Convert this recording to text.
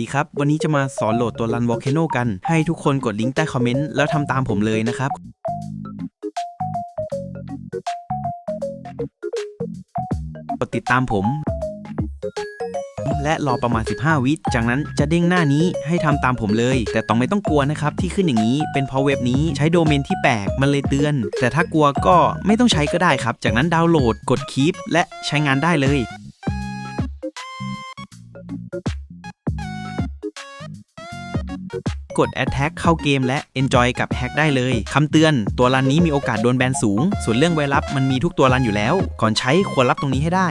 ดีครับวันนี้จะมาสอนโหลดตัวรัน Volcano กันให้ทุกคนกดลิงก์ใต้คอมเมนต์แล้วทำตามผมเลยนะครับกดติดตามผมและรอประมาณ15วิจากนั้นจะเด้งหน้านี้ให้ทำตามผมเลยแต่ต้องไม่ต้องกลัวนะครับที่ขึ้นอย่างนี้เป็นเพราะเว็บนี้ใช้โดเมนที่แปลกมันเลยเตือนแต่ถ้ากลัวก็ไม่ต้องใช้ก็ได้ครับจากนั้นดาวน์โหลดกดคีปและใช้งานได้เลยกด Attack เข้าเกมและ Enjoy กับ Hack ได้เลยคำเตือนตัวรันนี้มีโอกาสโดนแบนสูงส่วนเรื่องไวรัสมันมีทุกตัวรันอยู่แล้วก่อนใช้ควรรับตรงนี้ให้ได้